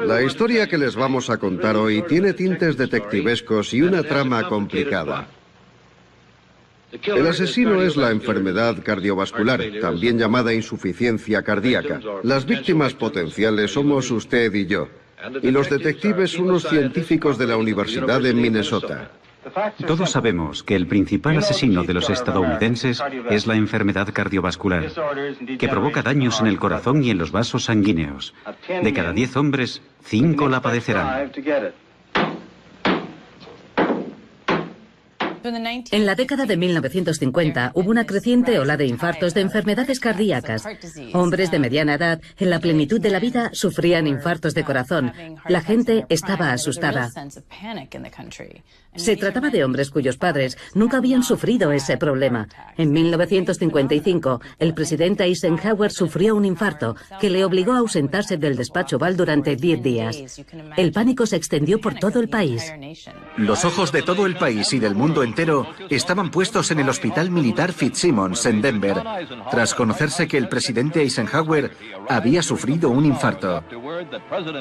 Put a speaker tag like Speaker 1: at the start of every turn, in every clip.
Speaker 1: La historia que les vamos a contar hoy tiene tintes detectivescos y una trama complicada. El asesino es la enfermedad cardiovascular, también llamada insuficiencia cardíaca. Las víctimas potenciales somos usted y yo. Y los detectives unos científicos de la Universidad de Minnesota.
Speaker 2: Todos sabemos que el principal asesino de los estadounidenses es la enfermedad cardiovascular, que provoca daños en el corazón y en los vasos sanguíneos. De cada 10 hombres, 5 la padecerán.
Speaker 3: En la década de 1950 hubo una creciente ola de infartos de enfermedades cardíacas. Hombres de mediana edad, en la plenitud de la vida, sufrían infartos de corazón. La gente estaba asustada. Se trataba de hombres cuyos padres nunca habían sufrido ese problema. En 1955, el presidente Eisenhower sufrió un infarto que le obligó a ausentarse del despacho Oval durante 10 días. El pánico se extendió por todo el país.
Speaker 4: Los ojos de todo el país y del mundo entero estaban puestos en el Hospital Militar Fitzsimmons en Denver, tras conocerse que el presidente Eisenhower había sufrido un infarto.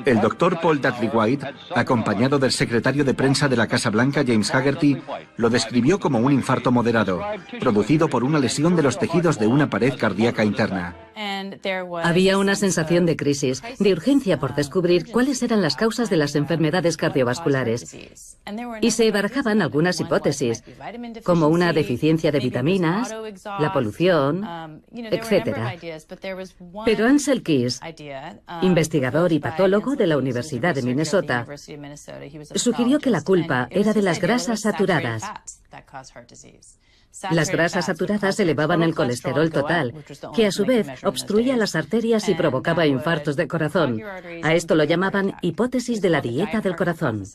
Speaker 4: El doctor Paul Dudley White, acompañado del secretario de prensa de la Casa Blanca, James Haggerty, lo describió como un infarto moderado, producido por una lesión de los tejidos de una pared cardíaca interna.
Speaker 3: Había una sensación de crisis, de urgencia por descubrir cuáles eran las causas de las enfermedades cardiovasculares. Y se barajaban algunas hipótesis, como una deficiencia de vitaminas, la polución, etc. Pero Ansel Keys, investigador y patólogo de la Universidad de Minnesota, sugirió que la culpa era de las grasas saturadas. Las grasas saturadas elevaban el colesterol total, que a su vez obstruía las arterias y provocaba infartos de corazón. A esto lo llamaban hipótesis de la dieta del corazón.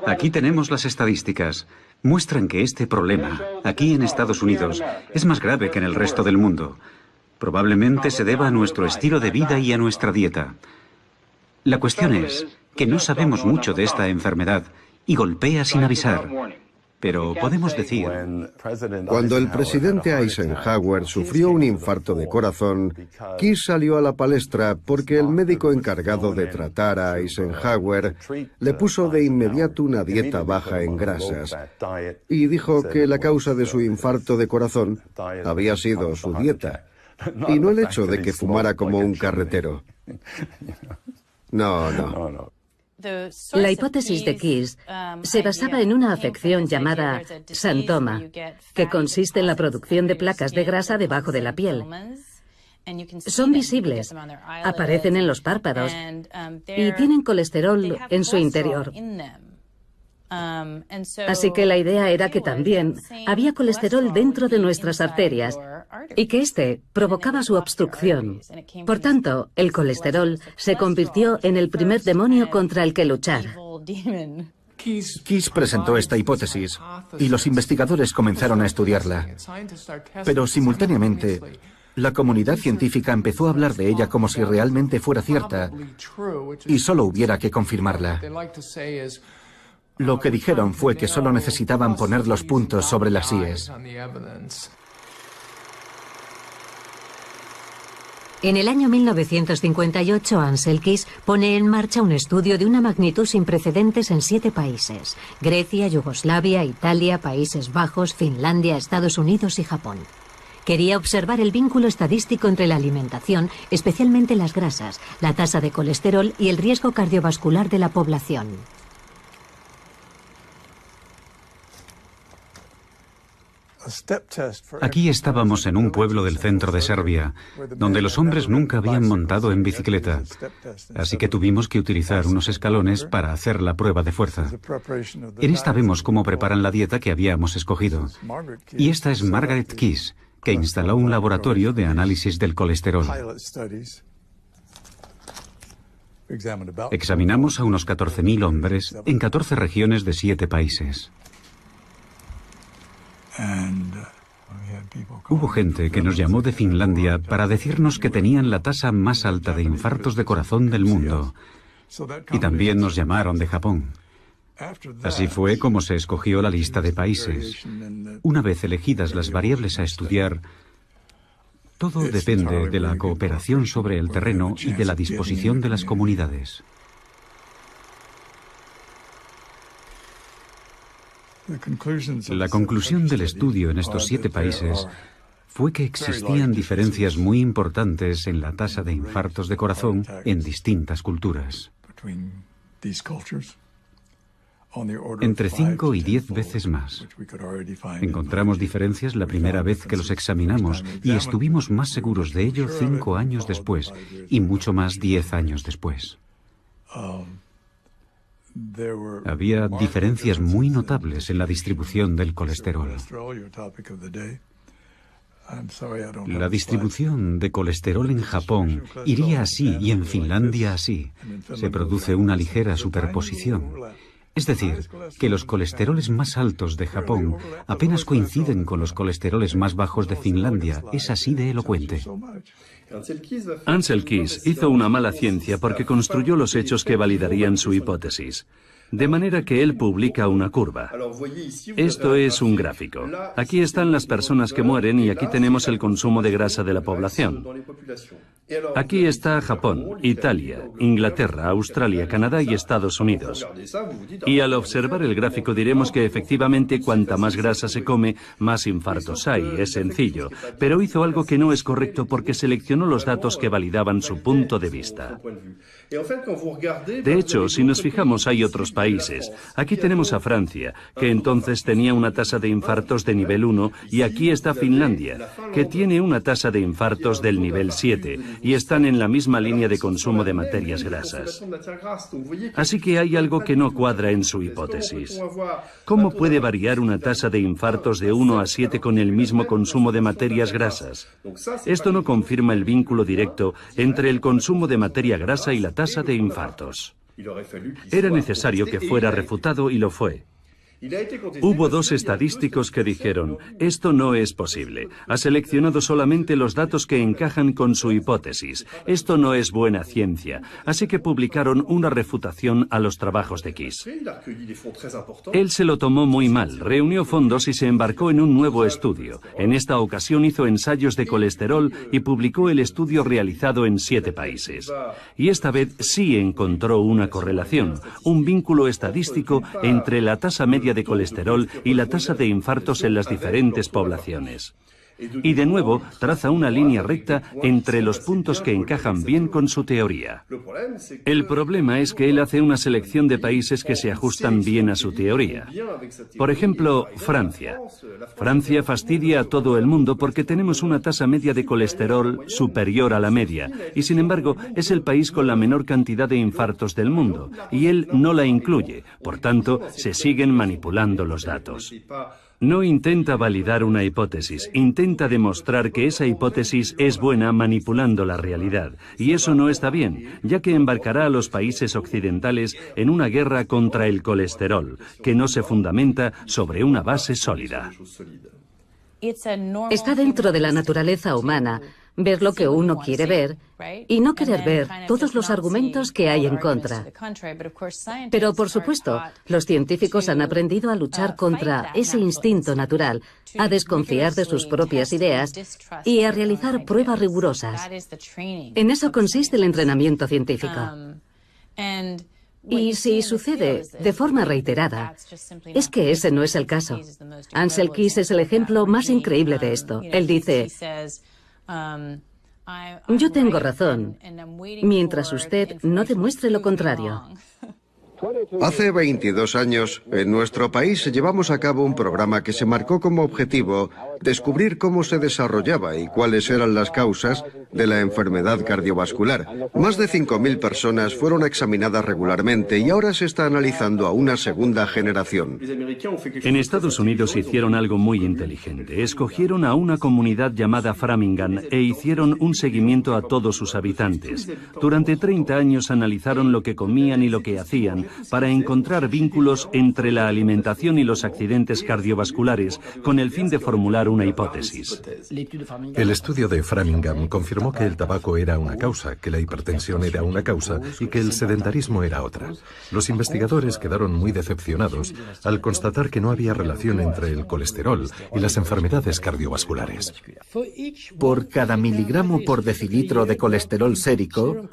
Speaker 2: Aquí tenemos las estadísticas. Muestran que este problema, aquí en Estados Unidos, es más grave que en el resto del mundo. Probablemente se deba a nuestro estilo de vida y a nuestra dieta. La cuestión es que no sabemos mucho de esta enfermedad y golpea sin avisar. Pero podemos decir...
Speaker 1: Cuando el presidente Eisenhower sufrió un infarto de corazón, Keys salió a la palestra porque el médico encargado de tratar a Eisenhower le puso de inmediato una dieta baja en grasas y dijo que la causa de su infarto de corazón había sido su dieta y no el hecho de que fumara como un carretero. No.
Speaker 3: La hipótesis de Keys se basaba en una afección llamada xantoma, que consiste en la producción de placas de grasa debajo de la piel. Son visibles, aparecen en los párpados y tienen colesterol en su interior. Así que la idea era que también había colesterol dentro de nuestras arterias y que éste provocaba su obstrucción. Por tanto, el colesterol se convirtió en el primer demonio contra el que luchar.
Speaker 4: Keys presentó esta hipótesis y los investigadores comenzaron a estudiarla. Pero simultáneamente, la comunidad científica empezó a hablar de ella como si realmente fuera cierta y solo hubiera que confirmarla. Lo que dijeron fue que solo necesitaban poner los puntos sobre las íes.
Speaker 5: En el año 1958, Ansel Keys pone en marcha un estudio de una magnitud sin precedentes en 7 países: Grecia, Yugoslavia, Italia, Países Bajos, Finlandia, Estados Unidos y Japón. Quería observar el vínculo estadístico entre la alimentación, especialmente las grasas, la tasa de colesterol y el riesgo cardiovascular de la población.
Speaker 2: Aquí estábamos en un pueblo del centro de Serbia, donde los hombres nunca habían montado en bicicleta, así que tuvimos que utilizar unos escalones para hacer la prueba de fuerza. En esta vemos cómo preparan la dieta que habíamos escogido. Y esta es Margaret Keys, que instaló un laboratorio de análisis del colesterol. Examinamos a unos 14.000 hombres en 14 regiones de 7 países. Hubo gente que nos llamó de Finlandia para decirnos que tenían la tasa más alta de infartos de corazón del mundo. Y también nos llamaron de Japón. Así fue como se escogió la lista de países. Una vez elegidas las variables a estudiar, Todo depende de la cooperación sobre el terreno y de la disposición de las comunidades. La conclusión del estudio en estos 7 países fue que existían diferencias muy importantes en la tasa de infartos de corazón en distintas culturas. Entre 5 y 10 veces más. Encontramos diferencias la primera vez que los examinamos y estuvimos más seguros de ello 5 años después y mucho más 10 años después. Había diferencias muy notables en la distribución del colesterol. La distribución de colesterol en Japón iría así y en Finlandia así. Se produce una ligera superposición. Es decir, que los colesteroles más altos de Japón apenas coinciden con los colesteroles más bajos de Finlandia. Es así de elocuente.
Speaker 6: Ansel Keys hizo una mala ciencia porque construyó los hechos que validarían su hipótesis. De manera que él publica una curva. Esto es un gráfico. Aquí están las personas que mueren y aquí tenemos el consumo de grasa de la población. Aquí está Japón, Italia, Inglaterra, Australia, Canadá y Estados Unidos. Y al observar el gráfico diremos que efectivamente cuanta más grasa se come, más infartos hay. Es sencillo. Pero hizo algo que no es correcto porque seleccionó los datos que validaban su punto de vista. De hecho, si nos fijamos, hay otros países. Aquí tenemos a Francia, que entonces tenía una tasa de infartos de nivel 1, y aquí está Finlandia, que tiene una tasa de infartos del nivel 7, y están en la misma línea de consumo de materias grasas. Así que hay algo que no cuadra en su hipótesis. ¿Cómo puede variar una tasa de infartos de 1 a 7 con el mismo consumo de materias grasas? Esto no confirma el vínculo directo entre el consumo de materia grasa y la tasa de infartos. Era necesario que fuera refutado y lo fue. Hubo 2 estadísticos que dijeron, esto no es posible. Ha seleccionado solamente los datos que encajan con su hipótesis. Esto no es buena ciencia. Así que publicaron una refutación a los trabajos de Keys. Él se lo tomó muy mal, reunió fondos y se embarcó en un nuevo estudio. En esta ocasión hizo ensayos de colesterol y publicó el estudio realizado en 7 países. Y esta vez sí encontró una correlación, un vínculo estadístico entre la tasa media de colesterol y la tasa de infartos en las diferentes poblaciones. Y de nuevo traza una línea recta entre los puntos que encajan bien con su teoría. El problema es que él hace una selección de países que se ajustan bien a su teoría. Por ejemplo, Francia. Francia fastidia a todo el mundo porque tenemos una tasa media de colesterol superior a la media, y sin embargo es el país con la menor cantidad de infartos del mundo, y él no la incluye. Por tanto, se siguen manipulando los datos. No intenta validar una hipótesis, intenta demostrar que esa hipótesis es buena manipulando la realidad. Y eso no está bien, ya que embarcará a los países occidentales en una guerra contra el colesterol, que no se fundamenta sobre una base sólida.
Speaker 3: Está dentro de la naturaleza humana ver lo que uno quiere ver y no querer ver todos los argumentos que hay en contra. Pero, por supuesto, los científicos han aprendido a luchar contra ese instinto natural, a desconfiar de sus propias ideas y a realizar pruebas rigurosas. En eso consiste el entrenamiento científico. Y si sucede de forma reiterada, es que ese no es el caso. Ansel Keys es el ejemplo más increíble de esto. Él dice, yo tengo razón, mientras usted no demuestre lo contrario.
Speaker 1: Hace 22 años, en nuestro país llevamos a cabo un programa que se marcó como objetivo descubrir cómo se desarrollaba y cuáles eran las causas de la enfermedad cardiovascular. Más de 5.000 personas fueron examinadas regularmente y ahora se está analizando a una segunda generación.
Speaker 6: En Estados Unidos hicieron algo muy inteligente. Escogieron a una comunidad llamada Framingham e hicieron un seguimiento a todos sus habitantes. Durante 30 años analizaron lo que comían y lo que hacían para encontrar vínculos entre la alimentación y los accidentes cardiovasculares con el fin de formular una hipótesis.
Speaker 7: El estudio de Framingham confirmó que el tabaco era una causa, que la hipertensión era una causa y que el sedentarismo era otra. Los investigadores quedaron muy decepcionados al constatar que no había relación entre el colesterol y las enfermedades cardiovasculares.
Speaker 4: Por cada miligramo por decilitro de colesterol sérico,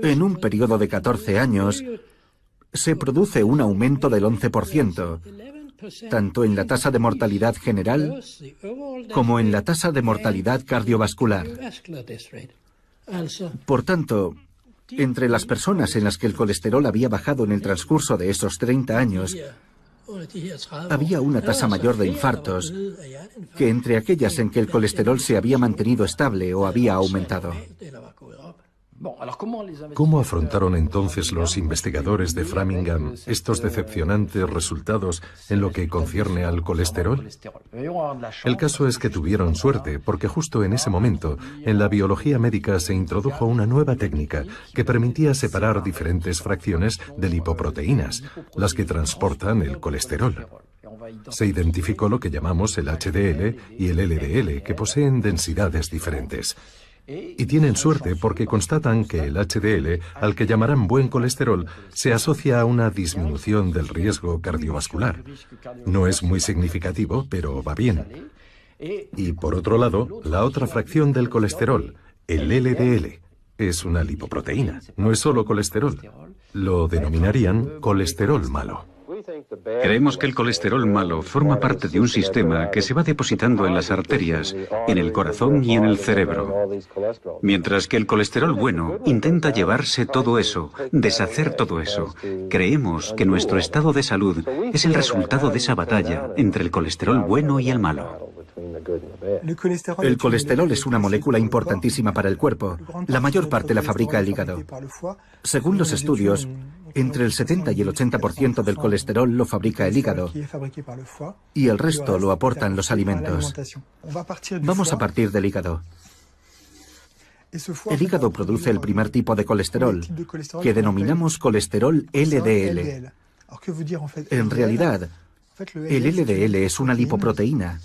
Speaker 4: en un periodo de 14 años, se produce un aumento del 11%, tanto en la tasa de mortalidad general como en la tasa de mortalidad cardiovascular. Por tanto, entre las personas en las que el colesterol había bajado en el transcurso de esos 30 años, había una tasa mayor de infartos que entre aquellas en que el colesterol se había mantenido estable o había aumentado.
Speaker 7: ¿Cómo afrontaron entonces los investigadores de Framingham estos decepcionantes resultados en lo que concierne al colesterol? El caso es que tuvieron suerte, porque justo en ese momento, en la biología médica se introdujo una nueva técnica que permitía separar diferentes fracciones de lipoproteínas, las que transportan el colesterol. Se identificó lo que llamamos el HDL y el LDL, que poseen densidades diferentes. Y tienen suerte porque constatan que el HDL, al que llamarán buen colesterol, se asocia a una disminución del riesgo cardiovascular. No es muy significativo, pero va bien. Y por otro lado, la otra fracción del colesterol, el LDL, es una lipoproteína, no es solo colesterol. Lo denominarían colesterol malo.
Speaker 2: Creemos que el colesterol malo forma parte de un sistema que se va depositando en las arterias, en el corazón y en el cerebro. Mientras que el colesterol bueno intenta llevarse todo eso, deshacer todo eso. Creemos que nuestro estado de salud es el resultado de esa batalla entre el colesterol bueno y el malo.
Speaker 4: El colesterol es una molécula importantísima para el cuerpo. La mayor parte la fabrica el hígado. Según los estudios, entre el 70 y el 80% del colesterol lo fabrica el hígado y el resto lo aportan los alimentos. Vamos a partir del hígado. El hígado produce el primer tipo de colesterol, que denominamos colesterol LDL. En realidad, el LDL es una lipoproteína,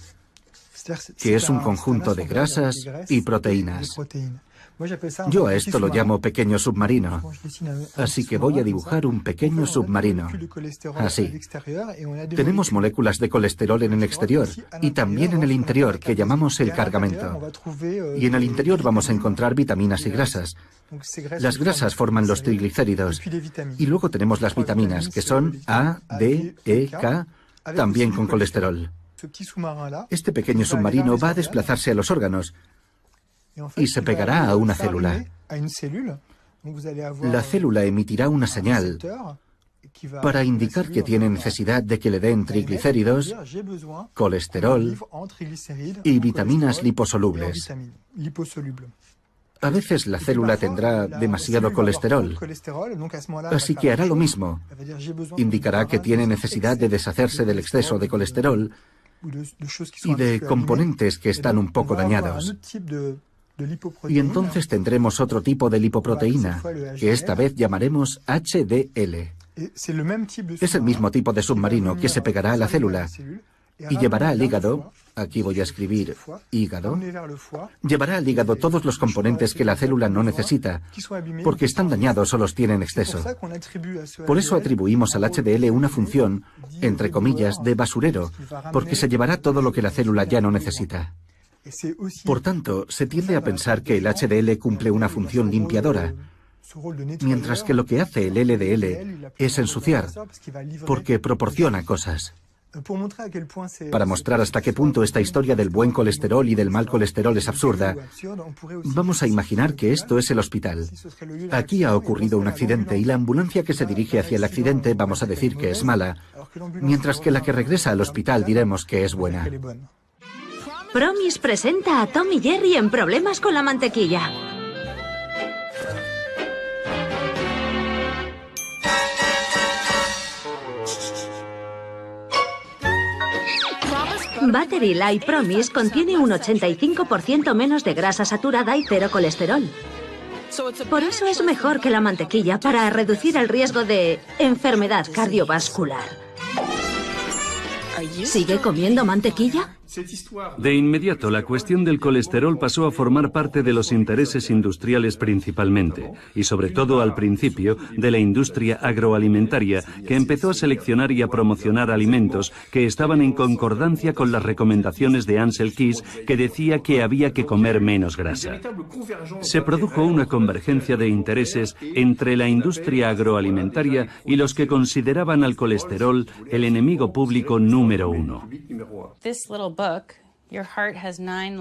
Speaker 4: que es un conjunto de grasas y proteínas. Yo a esto lo llamo pequeño submarino, así que voy a dibujar un pequeño submarino. Así. Tenemos moléculas de colesterol en el exterior y también en el interior, que llamamos el cargamento. Y en el interior vamos a encontrar vitaminas y grasas. Las grasas forman los triglicéridos. Y luego tenemos las vitaminas, que son A, D, E, K, también con colesterol. Este pequeño submarino va a desplazarse a los órganos y se pegará a una célula. La célula emitirá una señal para indicar que tiene necesidad de que le den triglicéridos, colesterol y vitaminas liposolubles. A veces la célula tendrá demasiado colesterol, así que hará lo mismo. Indicará que tiene necesidad de deshacerse del exceso de colesterol y de componentes que están un poco dañados. Y entonces tendremos otro tipo de lipoproteína, que esta vez llamaremos HDL. Es el mismo tipo de submarino que se pegará a la célula y llevará al hígado, aquí voy a escribir hígado, llevará al hígado todos los componentes que la célula no necesita, porque están dañados o los tiene en exceso. Por eso atribuimos al HDL una función, entre comillas, de basurero, porque se llevará todo lo que la célula ya no necesita. Por tanto, se tiende a pensar que el HDL cumple una función limpiadora, mientras que lo que hace el LDL es ensuciar, porque proporciona cosas. Para mostrar hasta qué punto esta historia del buen colesterol y del mal colesterol es absurda, vamos a imaginar que esto es el hospital. Aquí ha ocurrido un accidente y la ambulancia que se dirige hacia el accidente vamos a decir que es mala, mientras que la que regresa al hospital diremos que es buena.
Speaker 8: Promis presenta a Tom y Jerry en Problemas con la mantequilla. Battery Light Promise contiene un 85% menos de grasa saturada y cero colesterol. Por eso es mejor que la mantequilla para reducir el riesgo de enfermedad cardiovascular. ¿Sigue comiendo mantequilla?
Speaker 6: De inmediato, la cuestión del colesterol pasó a formar parte de los intereses industriales principalmente, y sobre todo al principio, de la industria agroalimentaria, que empezó a seleccionar y a promocionar alimentos que estaban en concordancia con las recomendaciones de Ancel Keys, que decía que había que comer menos grasa. Se produjo una convergencia de intereses entre la industria agroalimentaria y los que consideraban al colesterol el enemigo público número uno.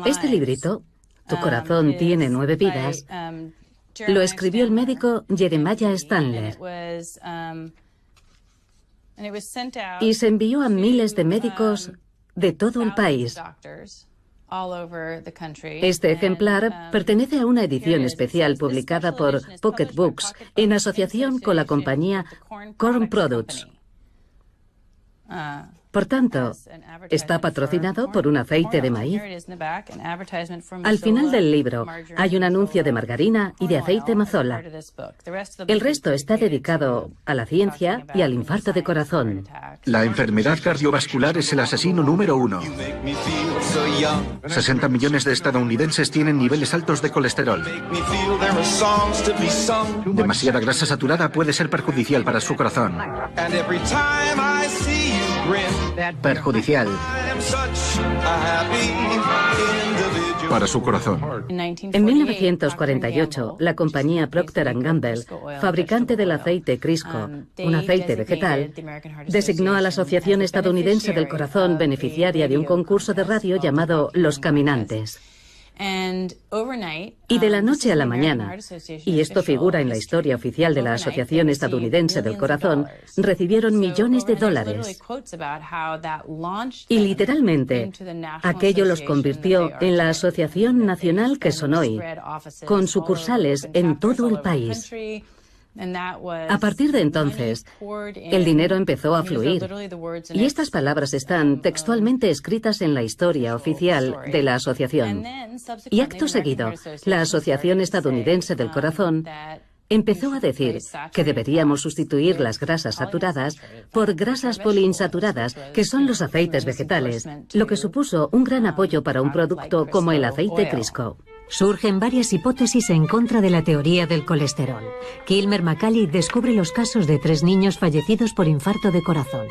Speaker 3: Este librito, Tu corazón tiene 9 vidas, lo escribió el médico Jeremiah Standler y se envió a miles de médicos de todo el país. Este ejemplar pertenece a una edición especial publicada por Pocket Books en asociación con la compañía Corn Products. Por tanto, está patrocinado por un aceite de maíz. Al final del libro hay un anuncio de margarina y de aceite mazola. El resto está dedicado a la ciencia y al infarto de corazón.
Speaker 4: La enfermedad cardiovascular es el asesino número 1. 60 millones de estadounidenses tienen niveles altos de colesterol. Demasiada grasa saturada puede ser perjudicial para su corazón. Perjudicial para su corazón.
Speaker 3: En 1948, la compañía Procter & Gamble, fabricante del aceite Crisco, un aceite vegetal, designó a la Asociación Estadounidense del Corazón beneficiaria de un concurso de radio llamado Los Caminantes. Y de la noche a la mañana, y esto figura en la historia oficial de la Asociación Estadounidense del Corazón, recibieron millones de dólares. Y literalmente, aquello los convirtió en la Asociación Nacional que son hoy, con sucursales en todo el país. A partir de entonces, el dinero empezó a fluir, y estas palabras están textualmente escritas en la historia oficial de la asociación. Y acto seguido, la Asociación Estadounidense del Corazón empezó a decir que deberíamos sustituir las grasas saturadas por grasas poliinsaturadas, que son los aceites vegetales, lo que supuso un gran apoyo para un producto como el aceite Crisco.
Speaker 5: Surgen varias hipótesis en contra de la teoría del colesterol. Kilmer McCauley descubre los casos de 3 niños fallecidos por infarto de corazón.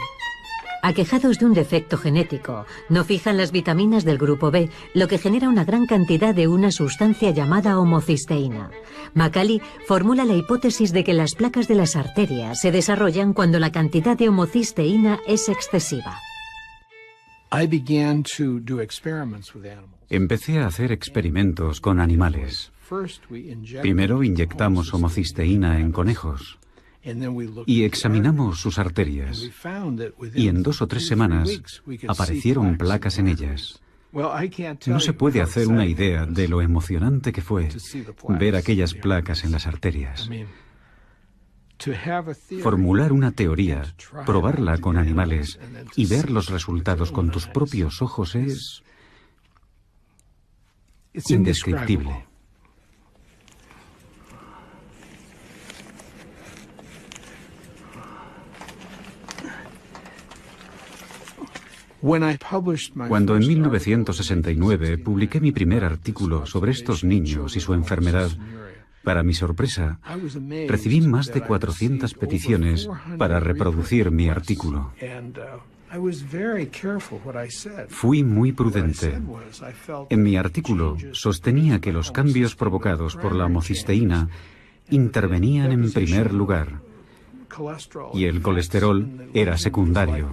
Speaker 5: Aquejados de un defecto genético, no fijan las vitaminas del grupo B, lo que genera una gran cantidad de una sustancia llamada homocisteína. McCauley formula la hipótesis de que las placas de las arterias se desarrollan cuando la cantidad de homocisteína es excesiva.
Speaker 2: Empecé a hacer experimentos con animales. Primero inyectamos homocisteína en conejos y examinamos sus arterias. Y en 2 o 3 semanas aparecieron placas en ellas. No se puede hacer una idea de lo emocionante que fue ver aquellas placas en las arterias. Formular una teoría, probarla con animales y ver los resultados con tus propios ojos es indescriptible. Cuando en 1969 publiqué mi primer artículo sobre estos niños y su enfermedad, para mi sorpresa, recibí más de 400 peticiones para reproducir mi artículo. Fui muy prudente. En mi artículo sostenía que los cambios provocados por la homocisteína intervenían en primer lugar y el colesterol era secundario.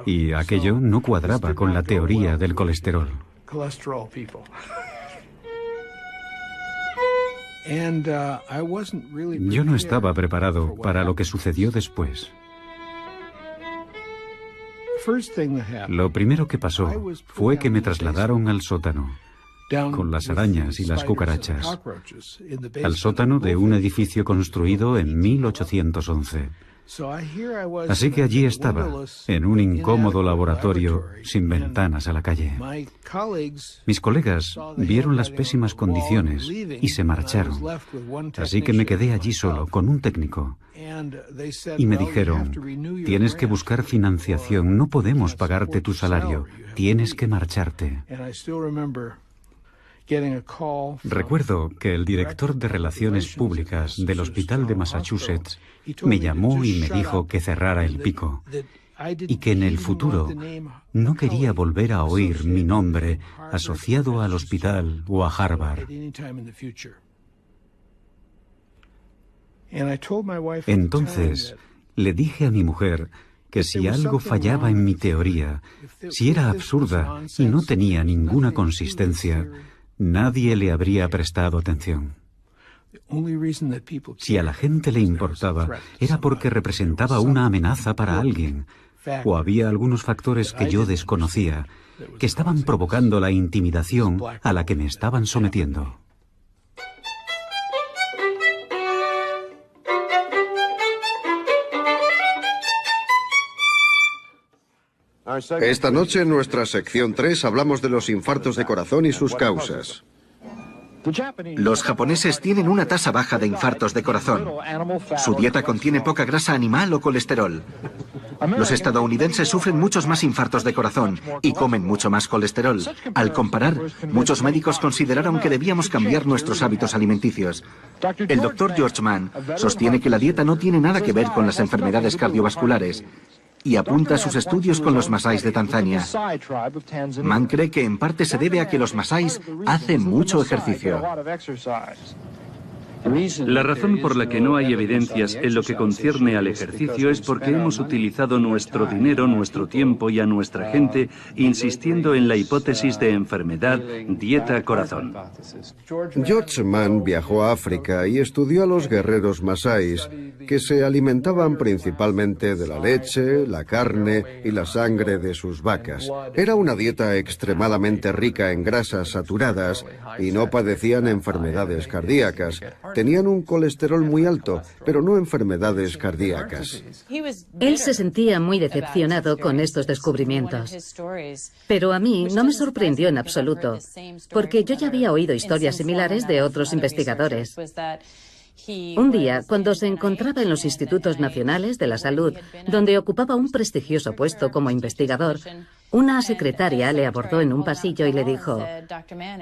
Speaker 2: Y aquello no cuadraba con la teoría del colesterol. Yo no estaba preparado para lo que sucedió después. Lo primero que pasó fue que me trasladaron al sótano, con las arañas y las cucarachas, al sótano de un edificio construido en 1811. Así que allí estaba, en un incómodo laboratorio sin ventanas a la calle. Mis colegas vieron las pésimas condiciones y se marcharon. Así que me quedé allí solo, con un técnico. Y me dijeron, tienes que buscar financiación, no podemos pagarte tu salario, tienes que marcharte. Recuerdo que el director de Relaciones Públicas del Hospital de Massachusetts me llamó y me dijo que cerrara el pico y que en el futuro no quería volver a oír mi nombre asociado al hospital o a Harvard. Entonces le dije a mi mujer que si algo fallaba en mi teoría, si era absurda y no tenía ninguna consistencia, nadie le habría prestado atención. Si a la gente le importaba, era porque representaba una amenaza para alguien, o había algunos factores que yo desconocía, que estaban provocando la intimidación a la que me estaban sometiendo.
Speaker 1: Esta noche en nuestra sección 3 hablamos de los infartos de corazón y sus causas.
Speaker 4: Los japoneses tienen una tasa baja de infartos de corazón. Su dieta contiene poca grasa animal o colesterol. Los estadounidenses sufren muchos más infartos de corazón y comen mucho más colesterol. Al comparar, muchos médicos consideraron que debíamos cambiar nuestros hábitos alimenticios. El doctor George Mann sostiene que la dieta no tiene nada que ver con las enfermedades cardiovasculares y apunta sus estudios con los masáis de Tanzania. Mann cree que en parte se debe a que los masáis hacen mucho ejercicio.
Speaker 6: La razón por la que no hay evidencias en lo que concierne al ejercicio es porque hemos utilizado nuestro dinero, nuestro tiempo y a nuestra gente insistiendo en la hipótesis de enfermedad, dieta, corazón.
Speaker 1: George Mann viajó a África y estudió a los guerreros masáis, que se alimentaban principalmente de la leche, la carne y la sangre de sus vacas. Era una dieta extremadamente rica en grasas saturadas y no padecían enfermedades cardíacas. Tenían un colesterol muy alto, pero no enfermedades cardíacas.
Speaker 3: Él se sentía muy decepcionado con estos descubrimientos. Pero a mí no me sorprendió en absoluto, porque yo ya había oído historias similares de otros investigadores. Un día, cuando se encontraba en los Institutos Nacionales de la Salud, donde ocupaba un prestigioso puesto como investigador, una secretaria le abordó en un pasillo y le dijo: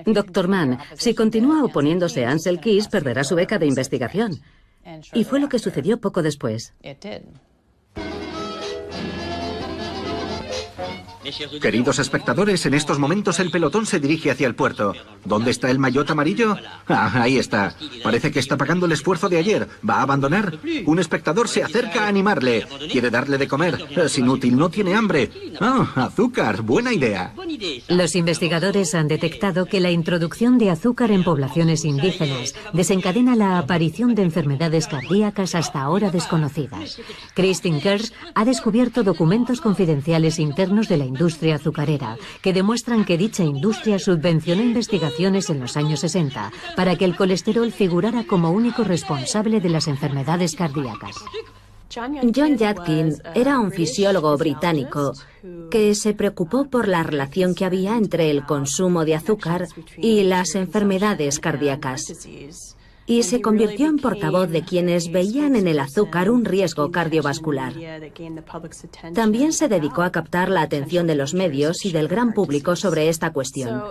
Speaker 3: «Dr. Mann, si continúa oponiéndose a Ansel Keys, perderá su beca de investigación». Y fue lo que sucedió poco después.
Speaker 4: Queridos espectadores, en estos momentos el pelotón se dirige hacia el puerto. ¿Dónde está el maillot amarillo? Ah, ahí está. Parece que está pagando el esfuerzo de ayer. ¿Va a abandonar? Un espectador se acerca a animarle. Quiere darle de comer. Es inútil, no tiene hambre. Ah, azúcar. Buena idea.
Speaker 5: Los investigadores han detectado que la introducción de azúcar en poblaciones indígenas desencadena la aparición de enfermedades cardíacas hasta ahora desconocidas. Christine Kers ha descubierto documentos confidenciales internos de la industria azucarera que demuestran que dicha industria subvencionó investigaciones en los años 60 para que el colesterol figurara como único responsable de las enfermedades cardíacas.
Speaker 8: John Yadkin era un fisiólogo británico que se preocupó por la relación que había entre el consumo de azúcar y las enfermedades cardíacas. Y se convirtió en portavoz de quienes veían en el azúcar un riesgo cardiovascular. También se dedicó a captar la atención de los medios y del gran público sobre esta cuestión.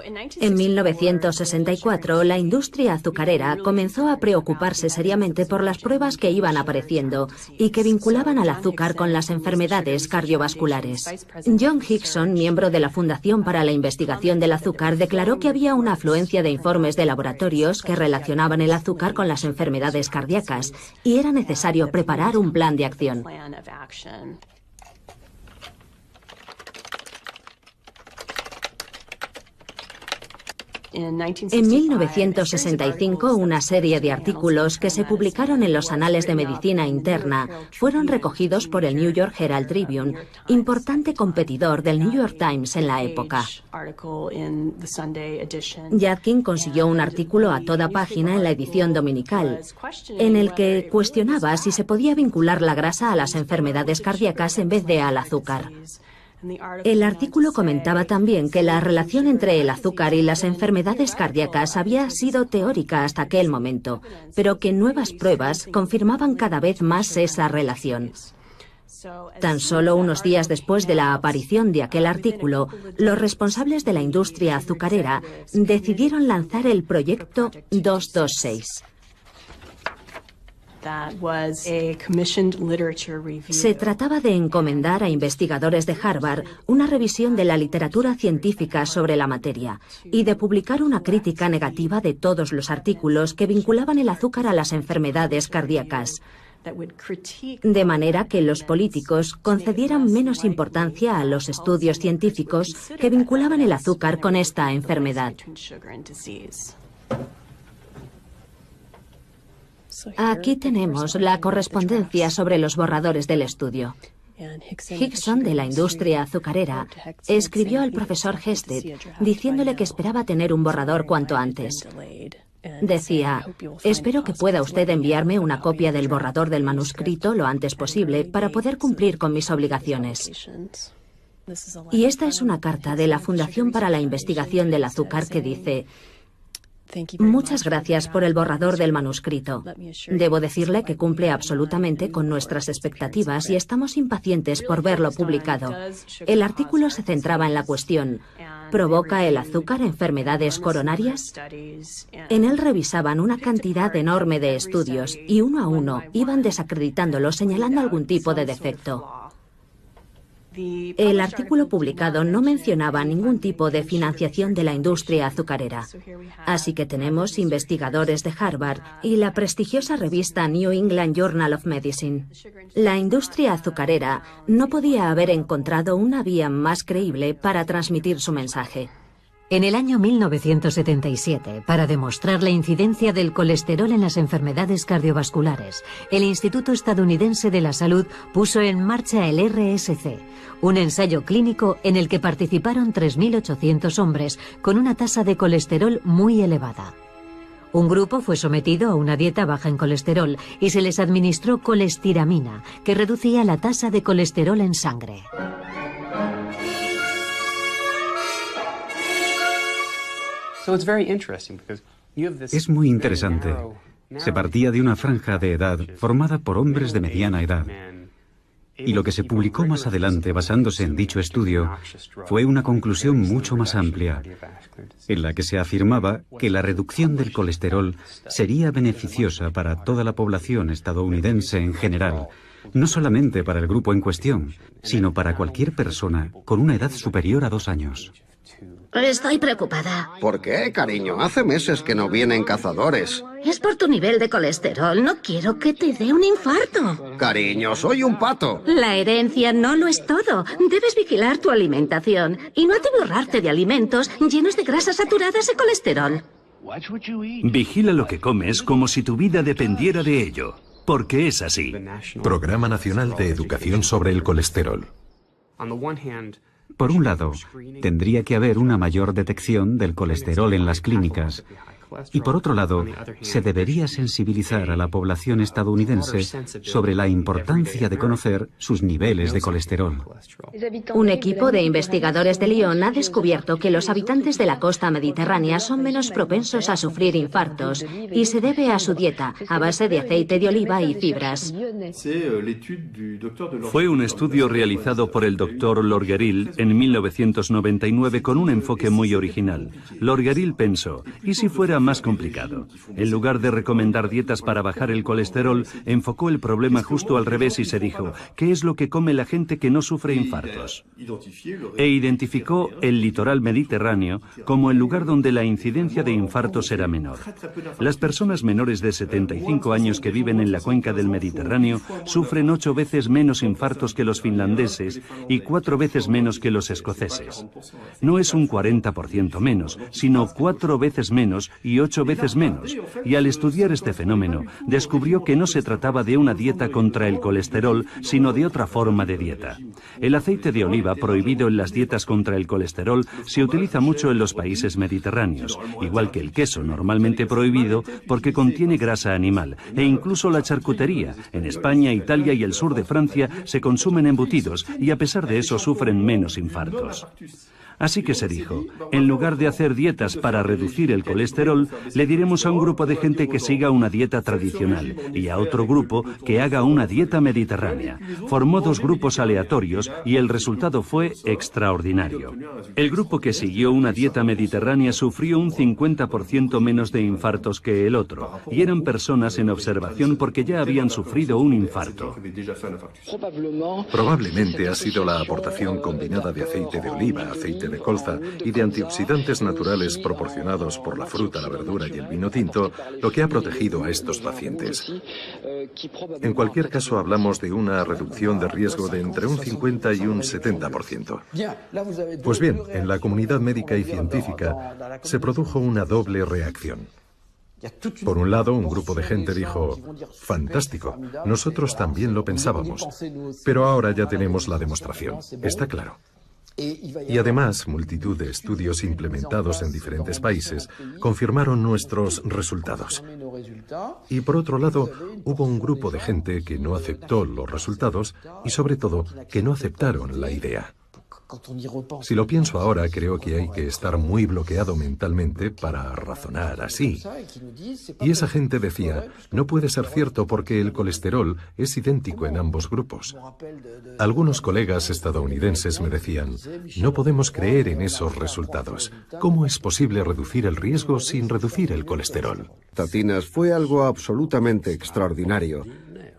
Speaker 8: En 1964, la industria azucarera comenzó a preocuparse seriamente por las pruebas que iban apareciendo y que vinculaban al azúcar con las enfermedades cardiovasculares. John Hickson, miembro de la Fundación para la Investigación del Azúcar, declaró que había una afluencia de informes de laboratorios que relacionaban el azúcar con las enfermedades cardíacas y era necesario preparar un plan de acción. En 1965, una serie de artículos que se publicaron en los Anales de Medicina Interna fueron recogidos por el New York Herald Tribune, importante competidor del New York Times en la época. Yadkin consiguió un artículo a toda página en la edición dominical, en el que cuestionaba si se podía vincular la grasa a las enfermedades cardíacas en vez de al azúcar. El artículo comentaba también que la relación entre el azúcar y las enfermedades cardíacas había sido teórica hasta aquel momento, pero que nuevas pruebas confirmaban cada vez más esa relación. Tan solo unos días después de la aparición de aquel artículo, los responsables de la industria azucarera decidieron lanzar el proyecto 226. Se trataba de encomendar a investigadores de Harvard una revisión de la literatura científica sobre la materia y de publicar una crítica negativa de todos los artículos que vinculaban el azúcar a las enfermedades cardíacas, de manera que los políticos concedieran menos importancia a los estudios científicos que vinculaban el azúcar con esta enfermedad. Aquí tenemos la correspondencia sobre los borradores del estudio. Hickson, de la industria azucarera, escribió al profesor Hested diciéndole que esperaba tener un borrador cuanto antes. Decía: espero que pueda usted enviarme una copia del borrador del manuscrito lo antes posible para poder cumplir con mis obligaciones. Y esta es una carta de la Fundación para la Investigación del Azúcar que dice: muchas gracias por el borrador del manuscrito. Debo decirle que cumple absolutamente con nuestras expectativas y estamos impacientes por verlo publicado. El artículo se centraba en la cuestión: ¿provoca el azúcar enfermedades coronarias? En él revisaban una cantidad enorme de estudios y uno a uno iban desacreditándolos señalando algún tipo de defecto. El artículo publicado no mencionaba ningún tipo de financiación de la industria azucarera. Así que tenemos investigadores de Harvard y la prestigiosa revista New England Journal of Medicine. La industria azucarera no podía haber encontrado una vía más creíble para transmitir su mensaje.
Speaker 5: En el año 1977, para demostrar la incidencia del colesterol en las enfermedades cardiovasculares, el Instituto Estadounidense de la Salud puso en marcha el RSC, un ensayo clínico en el que participaron 3.800 hombres con una tasa de colesterol muy elevada. Un grupo fue sometido a una dieta baja en colesterol y se les administró colestiramina, que reducía la tasa de colesterol en sangre.
Speaker 2: Es muy interesante. Se partía de una franja de edad formada por hombres de mediana edad. Y lo que se publicó más adelante basándose en dicho estudio fue una conclusión mucho más amplia, en la que se afirmaba que la reducción del colesterol sería beneficiosa para toda la población estadounidense en general, no solamente para el grupo en cuestión, sino para cualquier persona con una edad superior a 2 años.
Speaker 3: Estoy preocupada.
Speaker 1: ¿Por qué, cariño? Hace meses que no vienen cazadores.
Speaker 3: Es por tu nivel de colesterol. No quiero que te dé un infarto.
Speaker 1: Cariño, soy un pato.
Speaker 3: La herencia no lo es todo. Debes vigilar tu alimentación y no atiborrarte de alimentos llenos de grasas saturadas y colesterol.
Speaker 6: Vigila lo que comes como si tu vida dependiera de ello, porque es así.
Speaker 7: Programa Nacional de Educación sobre el Colesterol.
Speaker 2: Por un lado, tendría que haber una mayor detección del colesterol en las clínicas. Y por otro lado, se debería sensibilizar a la población estadounidense sobre la importancia de conocer sus niveles de colesterol.
Speaker 8: Un equipo de investigadores de Lyon ha descubierto que los habitantes de la costa mediterránea son menos propensos a sufrir infartos y se debe a su dieta a base de aceite de oliva y fibras.
Speaker 6: Fue un estudio realizado por el Dr. Lorgeril en 1999 con un enfoque muy original. Lorgeril pensó: ¿y si fuera era más complicado. En lugar de recomendar dietas para bajar el colesterol, enfocó el problema justo al revés y se dijo, ¿qué es lo que come la gente que no sufre infartos? E identificó el litoral mediterráneo como el lugar donde la incidencia de infartos era menor. Las personas menores de 75 años que viven en la cuenca del Mediterráneo sufren 8 veces menos infartos que los finlandeses y 4 veces menos que los escoceses. No es un 40% menos, sino 4 veces menos y 8 veces menos. Y al estudiar este fenómeno, descubrió que no se trataba de una dieta contra el colesterol, sino de otra forma de dieta. El aceite de oliva, prohibido en las dietas contra el colesterol, se utiliza mucho en los países mediterráneos, igual que el queso, normalmente prohibido porque contiene grasa animal, e incluso la charcutería. En España, Italia y el sur de Francia se consumen embutidos y a pesar de eso sufren menos infartos. Así que se dijo, en lugar de hacer dietas para reducir el colesterol, le diremos a un grupo de gente que siga una dieta tradicional y a otro grupo que haga una dieta mediterránea. Formó 2 grupos aleatorios y el resultado fue extraordinario. El grupo que siguió una dieta mediterránea sufrió un 50% menos de infartos que el otro, y eran personas en observación porque ya habían sufrido un infarto.
Speaker 7: Probablemente ha sido la aportación combinada de aceite de oliva, aceite de colza y de antioxidantes naturales proporcionados por la fruta, la verdura y el vino tinto lo que ha protegido a estos pacientes. En cualquier caso, hablamos de una reducción de riesgo de entre un 50 y un 70%. Pues bien, en la comunidad médica y científica se produjo una doble reacción. Por un lado, un grupo de gente dijo, fantástico, nosotros también lo pensábamos, pero ahora ya tenemos la demostración, está claro. Y además, multitud de estudios implementados en diferentes países confirmaron nuestros resultados. Y por otro lado, hubo un grupo de gente que no aceptó los resultados y sobre todo que no aceptaron la idea. Si lo pienso ahora, creo que hay que estar muy bloqueado mentalmente para razonar así. Y esa gente decía, no puede ser cierto porque el colesterol es idéntico en ambos grupos. Algunos colegas estadounidenses me decían, no podemos creer en esos resultados. ¿Cómo es posible reducir el riesgo sin reducir el colesterol?
Speaker 1: Tatinas, fue algo absolutamente extraordinario.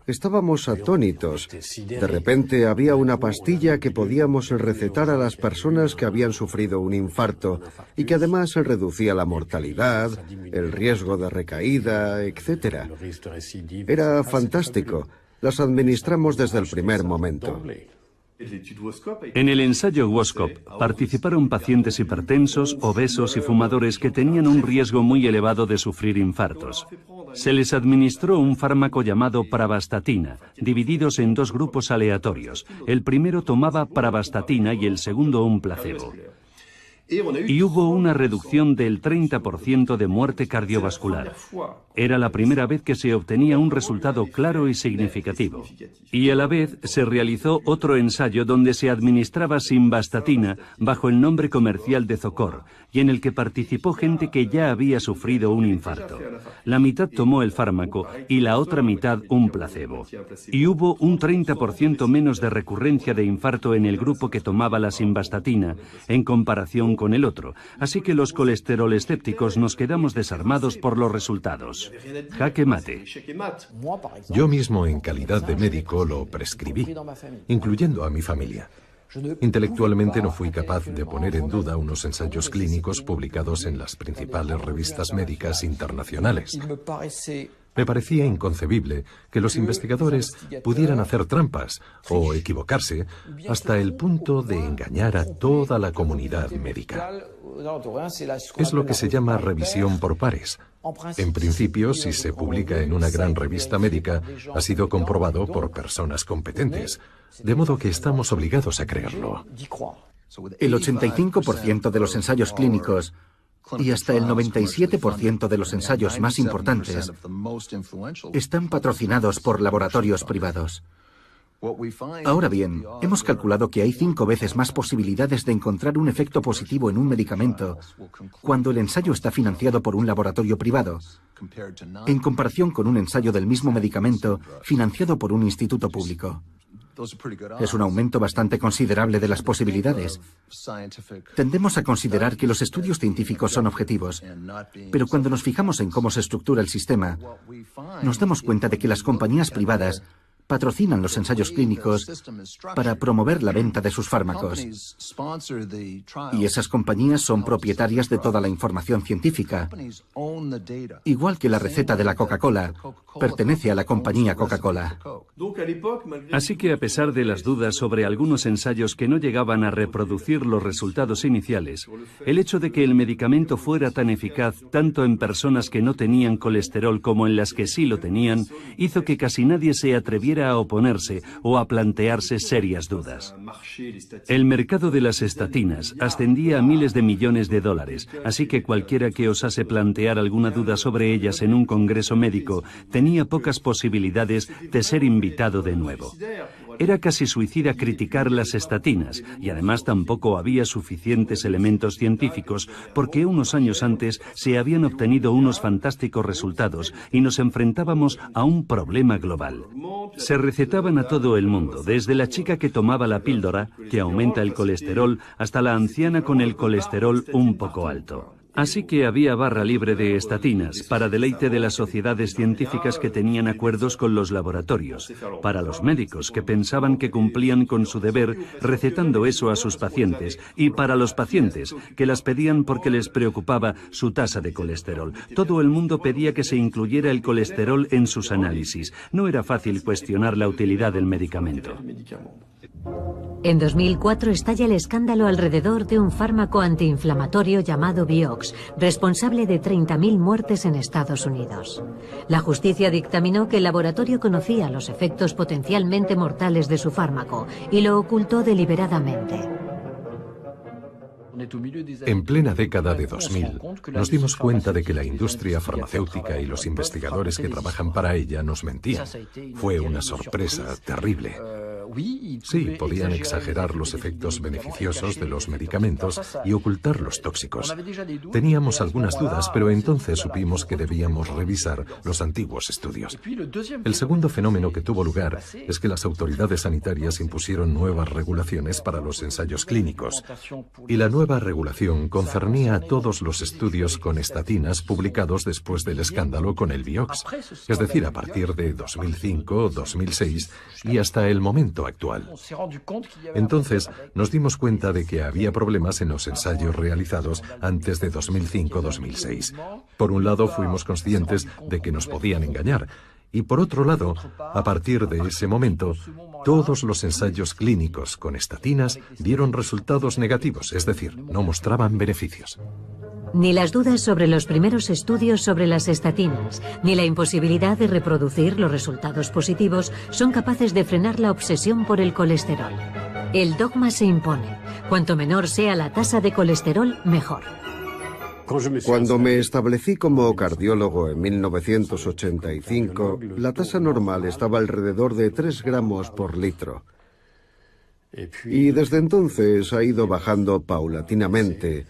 Speaker 1: Estábamos atónitos. De repente había una pastilla que podíamos recetar a las personas que habían sufrido un infarto y que además reducía la mortalidad, el riesgo de recaída, etc. Era fantástico. Las administramos desde el primer momento.
Speaker 6: En el ensayo WOSCOP participaron pacientes hipertensos, obesos y fumadores que tenían un riesgo muy elevado de sufrir infartos. Se les administró un fármaco llamado pravastatina, divididos en 2 grupos aleatorios. El primero tomaba pravastatina y el segundo un placebo. Y hubo una reducción del 30% de muerte cardiovascular. Era la primera vez que se obtenía un resultado claro y significativo. Y a la vez se realizó otro ensayo donde se administraba simvastatina bajo el nombre comercial de Zocor, y en el que participó gente que ya había sufrido un infarto. La mitad tomó el fármaco y la otra mitad un placebo. Y hubo un 30% menos de recurrencia de infarto en el grupo que tomaba la simvastatina en comparación con el otro, así que los colesterol escépticos nos quedamos desarmados por los resultados. Jaque mate.
Speaker 7: Yo mismo, en calidad de médico, lo prescribí, incluyendo a mi familia. Intelectualmente no fui capaz de poner en duda unos ensayos clínicos publicados en las principales revistas médicas internacionales. Me parecía inconcebible que los investigadores pudieran hacer trampas o equivocarse hasta el punto de engañar a toda la comunidad médica. Es lo que se llama revisión por pares. En principio, si se publica en una gran revista médica, ha sido comprobado por personas competentes, de modo que estamos obligados a creerlo.
Speaker 9: El 85% de los ensayos clínicos y hasta el 97% de los ensayos más importantes están patrocinados por laboratorios privados. Ahora bien, hemos calculado que hay 5 veces más posibilidades de encontrar un efecto positivo en un medicamento cuando el ensayo está financiado por un laboratorio privado, en comparación con un ensayo del mismo medicamento financiado por un instituto público. Es un aumento bastante considerable de las posibilidades. Tendemos a considerar que los estudios científicos son objetivos, pero cuando nos fijamos en cómo se estructura el sistema, nos damos cuenta de que las compañías privadas patrocinan los ensayos clínicos para promover la venta de sus fármacos. Y esas compañías son propietarias de toda la información científica. Igual que la receta de la Coca-Cola pertenece a la compañía Coca-Cola.
Speaker 6: Así que a pesar de las dudas sobre algunos ensayos que no llegaban a reproducir los resultados iniciales, el hecho de que el medicamento fuera tan eficaz tanto en personas que no tenían colesterol como en las que sí lo tenían, hizo que casi nadie se atreviera a oponerse o a plantearse serias dudas. El mercado de las estatinas ascendía a miles de millones de dólares, así que cualquiera que osase plantear alguna duda sobre ellas en un congreso médico tenía pocas posibilidades de ser invitado de nuevo. Era casi suicida criticar las estatinas y además tampoco había suficientes elementos científicos porque unos años antes se habían obtenido unos fantásticos resultados y nos enfrentábamos a un problema global. Se recetaban a todo el mundo, desde la chica que tomaba la píldora, que aumenta el colesterol, hasta la anciana con el colesterol un poco alto. Así que había barra libre de estatinas, para deleite de las sociedades científicas que tenían acuerdos con los laboratorios, para los médicos que pensaban que cumplían con su deber recetando eso a sus pacientes, y para los pacientes que las pedían porque les preocupaba su tasa de colesterol. Todo el mundo pedía que se incluyera el colesterol en sus análisis. No era fácil cuestionar la utilidad del medicamento.
Speaker 5: En 2004 estalla el escándalo alrededor de un fármaco antiinflamatorio llamado Vioxx, responsable de 30.000 muertes en Estados Unidos. La justicia dictaminó que el laboratorio conocía los efectos potencialmente mortales de su fármaco y lo ocultó deliberadamente.
Speaker 7: En plena década de 2000, nos dimos cuenta de que la industria farmacéutica y los investigadores que trabajan para ella nos mentían. Fue una sorpresa terrible. Sí, podían exagerar los efectos beneficiosos de los medicamentos y ocultar los tóxicos. Teníamos algunas dudas, pero entonces supimos que debíamos revisar los antiguos estudios. El segundo fenómeno que tuvo lugar es que las autoridades sanitarias impusieron nuevas regulaciones para los ensayos clínicos. Y la nueva regulación concernía a todos los estudios con estatinas publicados después del escándalo con el Vioxx, es decir, a partir de 2005, 2006 y hasta el momento actual. Entonces, nos dimos cuenta de que había problemas en los ensayos realizados antes de 2005-2006. Por un lado, fuimos conscientes de que nos podían engañar, y por otro lado, a partir de ese momento, todos los ensayos clínicos con estatinas dieron resultados negativos, es decir, no mostraban beneficios.
Speaker 5: Ni las dudas sobre los primeros estudios sobre las estatinas, ni la imposibilidad de reproducir los resultados positivos son capaces de frenar la obsesión por el colesterol. El dogma se impone. Cuanto menor sea la tasa de colesterol, mejor.
Speaker 1: Cuando me establecí como cardiólogo en 1985, la tasa normal estaba alrededor de 3 gramos por litro. Y desde entonces ha ido bajando paulatinamente.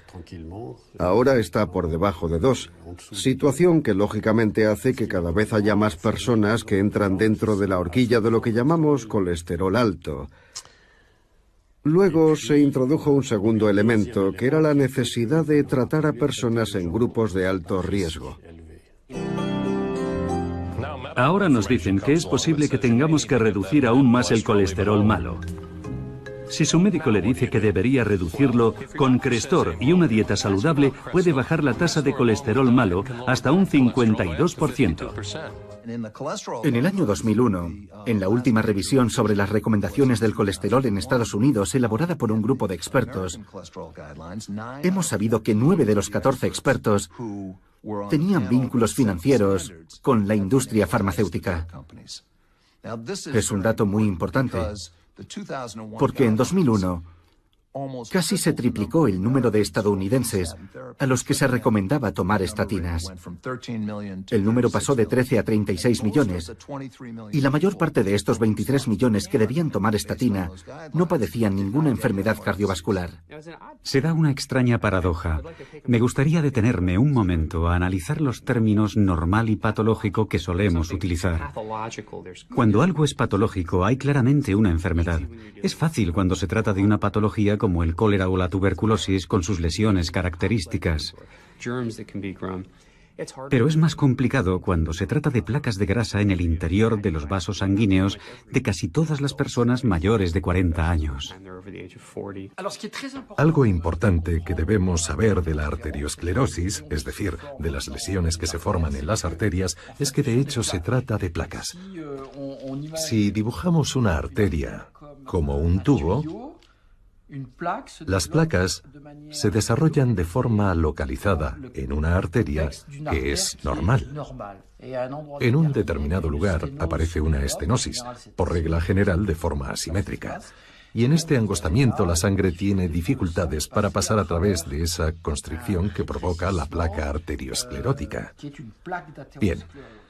Speaker 1: Ahora está por debajo de 2, situación que lógicamente hace que cada vez haya más personas que entran dentro de la horquilla de lo que llamamos colesterol alto. Luego se introdujo un segundo elemento, que era la necesidad de tratar a personas en grupos de alto riesgo.
Speaker 6: Ahora nos dicen que es posible que tengamos que reducir aún más el colesterol malo. Si su médico le dice que debería reducirlo, con Crestor y una dieta saludable puede bajar la tasa de colesterol malo hasta un 52%.
Speaker 9: En el año 2001, en la última revisión sobre las recomendaciones del colesterol en Estados Unidos, elaborada por un grupo de expertos, hemos sabido que 9 de los 14 expertos tenían vínculos financieros con la industria farmacéutica. Es un dato muy importante, porque en 2001 Casi se triplicó el número de estadounidenses a los que se recomendaba tomar estatinas. El número pasó de 13 a 36 millones, y la mayor parte de estos 23 millones que debían tomar estatina no padecían ninguna enfermedad cardiovascular.
Speaker 2: Se da una extraña paradoja. Me gustaría detenerme un momento a analizar los términos normal y patológico que solemos utilizar. Cuando algo es patológico, hay claramente una enfermedad. Es fácil cuando se trata de una patología como el cólera o la tuberculosis con sus lesiones características. Pero es más complicado cuando se trata de placas de grasa en el interior de los vasos sanguíneos de casi todas las personas mayores de 40 años.
Speaker 7: Algo importante que debemos saber de la arteriosclerosis, es decir, de las lesiones que se forman en las arterias, es que de hecho se trata de placas. Si dibujamos una arteria como un tubo, las placas se desarrollan de forma localizada en una arteria que es normal. En un determinado lugar aparece una estenosis, por regla general de forma asimétrica. Y en este angostamiento la sangre tiene dificultades para pasar a través de esa constricción que provoca la placa arteriosclerótica. Bien,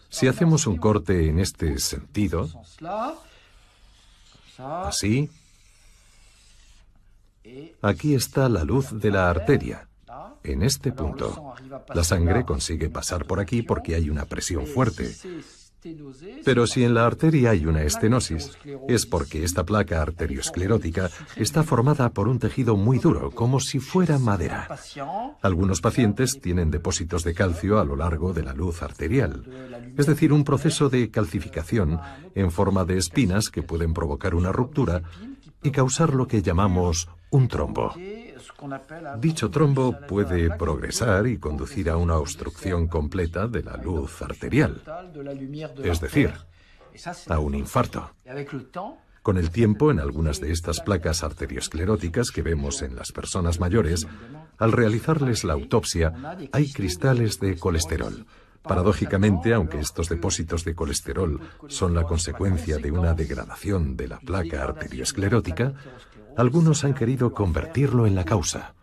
Speaker 7: si hacemos un corte en este sentido, así, aquí está la luz de la arteria, en este punto. La sangre consigue pasar por aquí porque hay una presión fuerte. Pero si en la arteria hay una estenosis, es porque esta placa arteriosclerótica está formada por un tejido muy duro, como si fuera madera. Algunos pacientes tienen depósitos de calcio a lo largo de la luz arterial, es decir, un proceso de calcificación en forma de espinas que pueden provocar una ruptura y causar lo que llamamos un trombo. Dicho trombo puede progresar y conducir a una obstrucción completa de la luz arterial, es decir, a un infarto. Con el tiempo, en algunas de estas placas arterioscleróticas que vemos en las personas mayores, al realizarles la autopsia, hay cristales de colesterol. Paradójicamente, aunque estos depósitos de colesterol son la consecuencia de una degradación de la placa arteriosclerótica, algunos han querido convertirlo en la causa.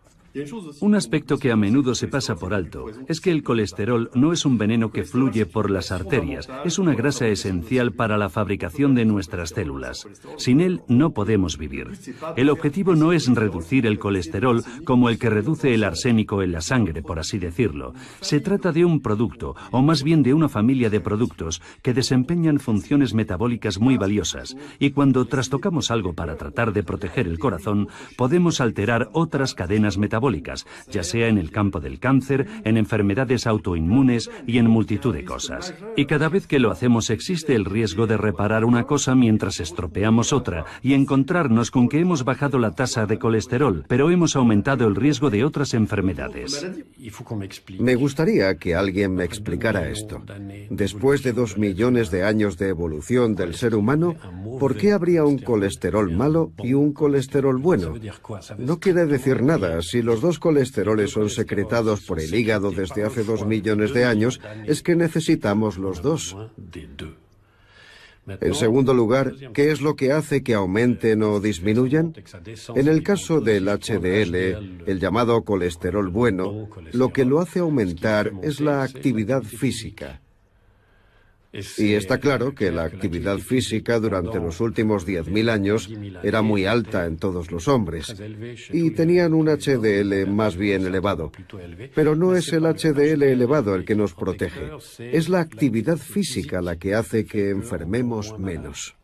Speaker 6: Un aspecto que a menudo se pasa por alto es que el colesterol no es un veneno que fluye por las arterias, es una grasa esencial para la fabricación de nuestras células. Sin él no podemos vivir. El objetivo no es reducir el colesterol como el que reduce el arsénico en la sangre, por así decirlo. Se trata de un producto, o más bien de una familia de productos que desempeñan funciones metabólicas muy valiosas, y cuando trastocamos algo para tratar de proteger el corazón, podemos alterar otras cadenas metabólicas, ya sea en el campo del cáncer, en enfermedades autoinmunes y en multitud de cosas. Y cada vez que lo hacemos existe el riesgo de reparar una cosa mientras estropeamos otra y encontrarnos con que hemos bajado la tasa de colesterol, pero hemos aumentado el riesgo de otras enfermedades.
Speaker 1: Me gustaría que alguien me explicara esto. Después de 2 millones de años de evolución del ser humano, ¿por qué habría un colesterol malo y un colesterol bueno? No quiere decir nada. Si los dos colesteroles son secretados por el hígado desde hace 2 millones de años, es que necesitamos los dos. En segundo lugar, ¿qué es lo que hace que aumenten o disminuyan? En el caso del HDL, el llamado colesterol bueno, lo que lo hace aumentar es la actividad física. Y está claro que la actividad física durante los últimos 10.000 años era muy alta en todos los hombres y tenían un HDL más bien elevado. Pero no es el HDL elevado el que nos protege, es la actividad física la que hace que enfermemos menos.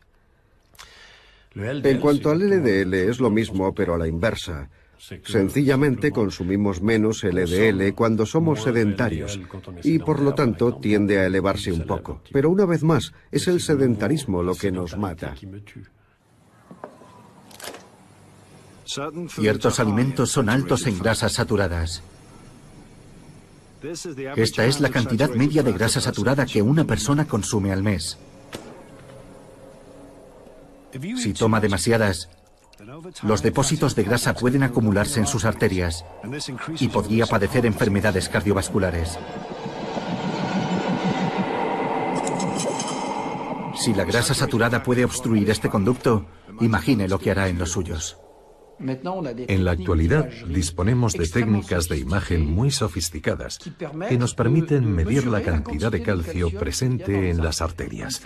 Speaker 1: En cuanto al LDL es lo mismo pero a la inversa. Sencillamente consumimos menos LDL cuando somos sedentarios y por lo tanto tiende a elevarse un poco. Pero una vez más, es el sedentarismo lo que nos mata.
Speaker 9: Ciertos alimentos son altos en grasas saturadas. Esta es la cantidad media de grasa saturada que una persona consume al mes. Si toma demasiadas, los depósitos de grasa pueden acumularse en sus arterias y podría padecer enfermedades cardiovasculares. Si la grasa saturada puede obstruir este conducto, imagine lo que hará en los suyos.
Speaker 7: En la actualidad disponemos de técnicas de imagen muy sofisticadas que nos permiten medir la cantidad de calcio presente en las arterias.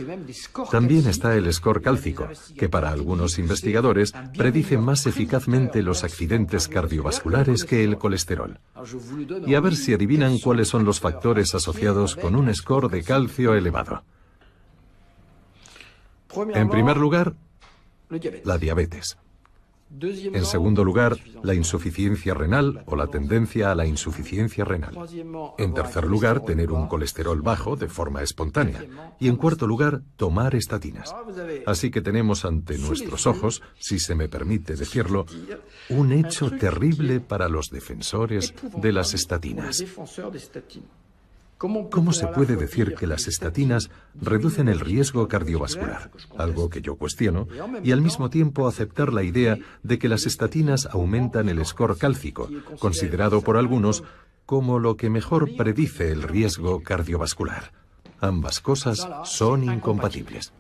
Speaker 7: También está el score cálcico, que para algunos investigadores predice más eficazmente los accidentes cardiovasculares que el colesterol. Y a ver si adivinan cuáles son los factores asociados con un score de calcio elevado. En primer lugar, la diabetes. En segundo lugar, la insuficiencia renal o la tendencia a la insuficiencia renal. En tercer lugar, tener un colesterol bajo de forma espontánea. Y en cuarto lugar, tomar estatinas. Así que tenemos ante nuestros ojos, si se me permite decirlo, un hecho terrible para los defensores de las estatinas. ¿Cómo se puede decir que las estatinas reducen el riesgo cardiovascular? Algo que yo cuestiono, y al mismo tiempo aceptar la idea de que las estatinas aumentan el score cálcico, considerado por algunos como lo que mejor predice el riesgo cardiovascular. Ambas cosas son incompatibles.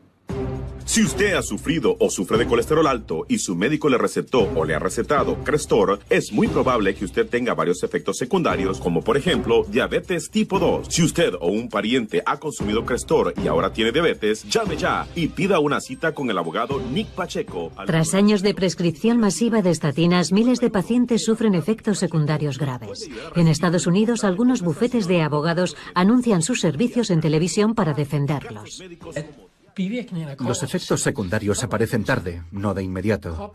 Speaker 10: Si usted ha sufrido o sufre de colesterol alto y su médico le recetó o le ha recetado Crestor, es muy probable que usted tenga varios efectos secundarios, como por ejemplo diabetes tipo 2. Si usted o un pariente ha consumido Crestor y ahora tiene diabetes, llame ya y pida una cita con el abogado Nick Pacheco.
Speaker 5: Tras años de prescripción masiva de estatinas, miles de pacientes sufren efectos secundarios graves. En Estados Unidos, algunos bufetes de abogados anuncian sus servicios en televisión para defenderlos.
Speaker 9: Los efectos secundarios aparecen tarde, no de inmediato.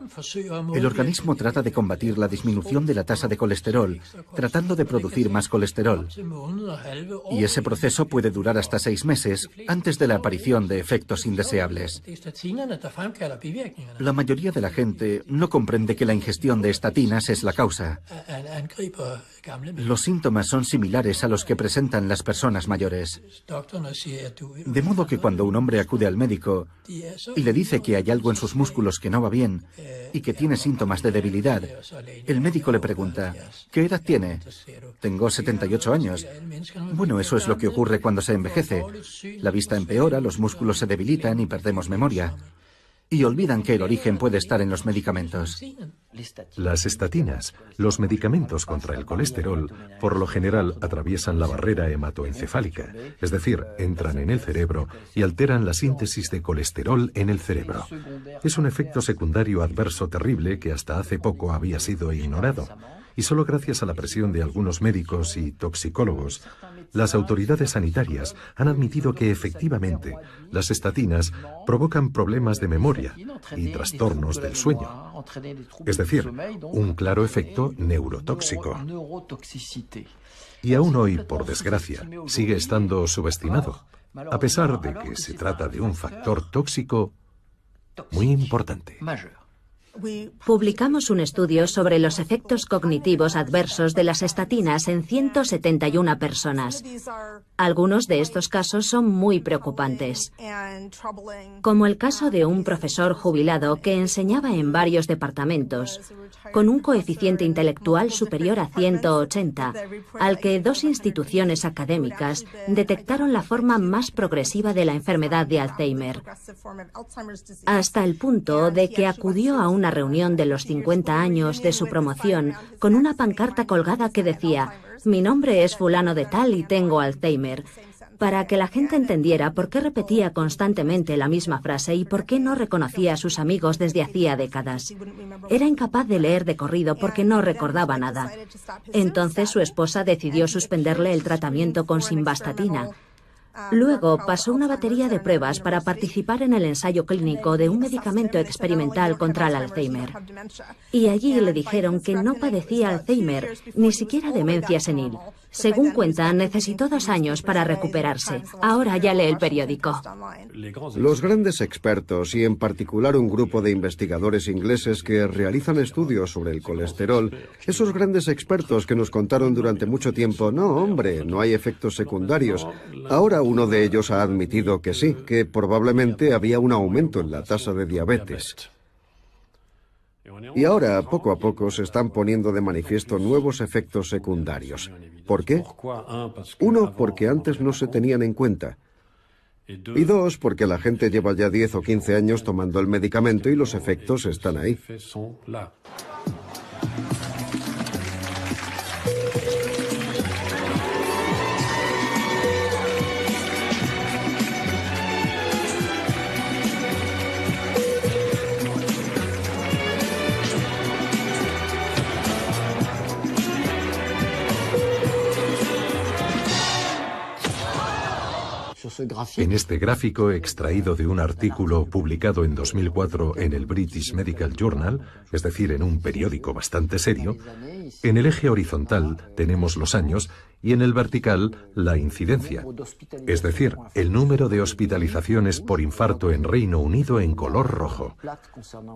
Speaker 9: El organismo trata de combatir la disminución de la tasa de colesterol, tratando de producir más colesterol. Y ese proceso puede durar hasta 6 meses antes de la aparición de efectos indeseables. La mayoría de la gente no comprende que la ingestión de estatinas es la causa. Los síntomas son similares a los que presentan las personas mayores. De modo que cuando un hombre acude al médico y le dice que hay algo en sus músculos que no va bien y que tiene síntomas de debilidad, el médico le pregunta, ¿qué edad tiene? Tengo 78 años. Bueno, eso es lo que ocurre cuando se envejece. La vista empeora, los músculos se debilitan y perdemos memoria. Y olvidan que el origen puede estar en los medicamentos.
Speaker 7: Las estatinas, los medicamentos contra el colesterol, por lo general atraviesan la barrera hematoencefálica, es decir, entran en el cerebro y alteran la síntesis de colesterol en el cerebro. Es un efecto secundario adverso terrible que hasta hace poco había sido ignorado. Y solo gracias a la presión de algunos médicos y toxicólogos, las autoridades sanitarias han admitido que efectivamente las estatinas provocan problemas de memoria y trastornos del sueño. Es decir, un claro efecto neurotóxico. Y aún hoy, por desgracia, sigue estando subestimado, a pesar de que se trata de un factor tóxico muy importante.
Speaker 8: Publicamos un estudio sobre los efectos cognitivos adversos de las estatinas en 171 personas. Algunos de estos casos son muy preocupantes, como el caso de un profesor jubilado que enseñaba en varios departamentos, con un coeficiente intelectual superior a 180, al que 2 instituciones académicas detectaron la forma más progresiva de la enfermedad de Alzheimer, hasta el punto de que acudió a una reunión de los 50 años de su promoción con una pancarta colgada que decía: «Mi nombre es fulano de tal y tengo Alzheimer», para que la gente entendiera por qué repetía constantemente la misma frase y por qué no reconocía a sus amigos desde hacía décadas. Era incapaz de leer de corrido porque no recordaba nada. Entonces su esposa decidió suspenderle el tratamiento con simvastatina. Luego pasó una batería de pruebas para participar en el ensayo clínico de un medicamento experimental contra el Alzheimer. Y allí le dijeron que no padecía Alzheimer, ni siquiera demencia senil. Según cuenta, necesitó 2 años para recuperarse. Ahora ya lee el periódico.
Speaker 1: Los grandes expertos, y en particular un grupo de investigadores ingleses que realizan estudios sobre el colesterol, esos grandes expertos que nos contaron durante mucho tiempo, no, hombre, no hay efectos secundarios. Ahora uno de ellos ha admitido que sí, que probablemente había un aumento en la tasa de diabetes. Y ahora, poco a poco, se están poniendo de manifiesto nuevos efectos secundarios. ¿Por qué? 1, porque antes no se tenían en cuenta. Y 2, porque la gente lleva ya 10 o 15 años tomando el medicamento y los efectos están ahí.
Speaker 7: En este gráfico, extraído de un artículo publicado en 2004 en el British Medical Journal, es decir, en un periódico bastante serio, en el eje horizontal tenemos los años y en el vertical la incidencia, es decir, el número de hospitalizaciones por infarto en Reino Unido en color rojo.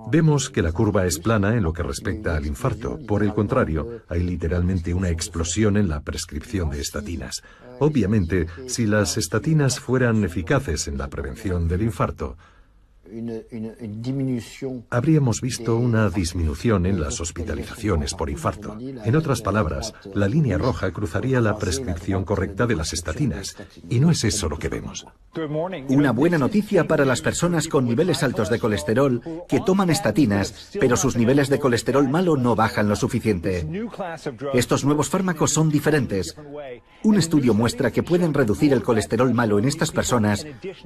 Speaker 7: Vemos que la curva es plana en lo que respecta al infarto. Por el contrario, hay literalmente una explosión en la prescripción de estatinas. Obviamente, si las estatinas fueran eficaces en la prevención del infarto, habríamos visto una disminución en las hospitalizaciones por infarto. En otras palabras, la línea roja cruzaría la prescripción correcta de las estatinas, y no es eso lo que vemos.
Speaker 9: Una buena noticia para las personas con niveles altos de colesterol que toman estatinas, pero sus niveles de colesterol malo no bajan lo suficiente. Estos nuevos fármacos son diferentes. Un estudio muestra que pueden reducir el colesterol malo en estas personas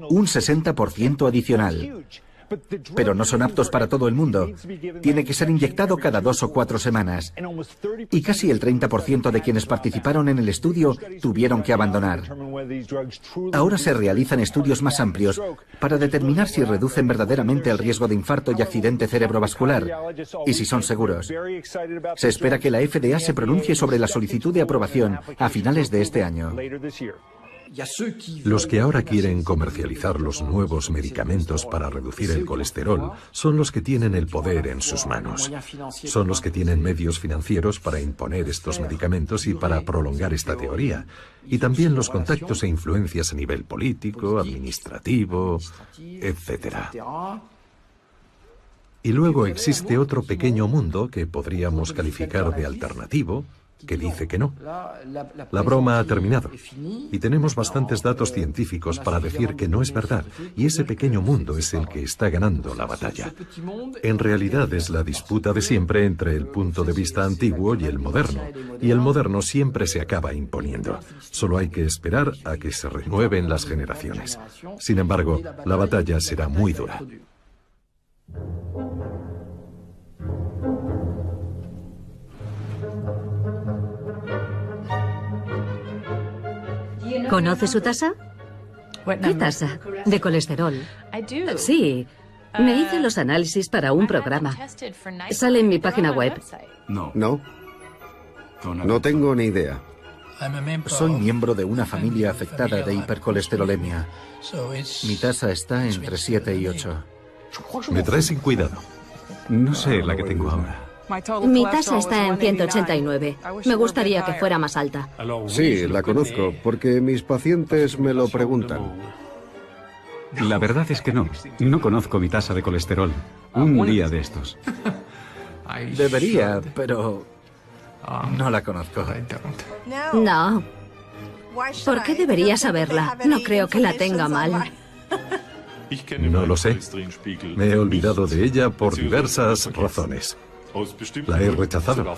Speaker 9: un 60% adicional. Pero no son aptos para todo el mundo. Tiene que ser inyectado cada 2 o 4 semanas. Y casi el 30% de quienes participaron en el estudio tuvieron que abandonar. Ahora se realizan estudios más amplios para determinar si reducen verdaderamente el riesgo de infarto y accidente cerebrovascular, y si son seguros. Se espera que la FDA se pronuncie sobre la solicitud de aprobación a finales de este año.
Speaker 7: Los que ahora quieren comercializar los nuevos medicamentos para reducir el colesterol son los que tienen el poder en sus manos. Son los que tienen medios financieros para imponer estos medicamentos y para prolongar esta teoría. Y también los contactos e influencias a nivel político, administrativo, etc. Y luego existe otro pequeño mundo que podríamos calificar de alternativo, que dice que no. La broma ha terminado y tenemos bastantes datos científicos para decir que no es verdad, y ese pequeño mundo es el que está ganando la batalla. En realidad es la disputa de siempre entre el punto de vista antiguo y el moderno siempre se acaba imponiendo. Solo hay que esperar a que se renueven las generaciones. Sin embargo, la batalla será muy dura.
Speaker 3: ¿Conoce su tasa? ¿Qué tasa?
Speaker 5: De colesterol.
Speaker 3: Sí. Me hice los análisis para un programa. Sale en mi página web.
Speaker 1: No tengo ni idea.
Speaker 9: Soy miembro de una familia afectada de hipercolesterolemia. Mi tasa está entre 7 y 8.
Speaker 7: Me trae sin cuidado.
Speaker 2: No sé la que tengo ahora.
Speaker 8: Mi tasa está en 189. Me gustaría que fuera más alta.
Speaker 1: Sí, la conozco, porque mis pacientes me lo preguntan.
Speaker 2: La verdad es que no. No conozco mi tasa de colesterol. Un día de estos.
Speaker 9: Debería, pero no la conozco.
Speaker 8: No. ¿Por qué debería saberla? No creo que la tenga mal.
Speaker 7: No lo sé. Me he olvidado de ella por diversas razones. La he rechazado.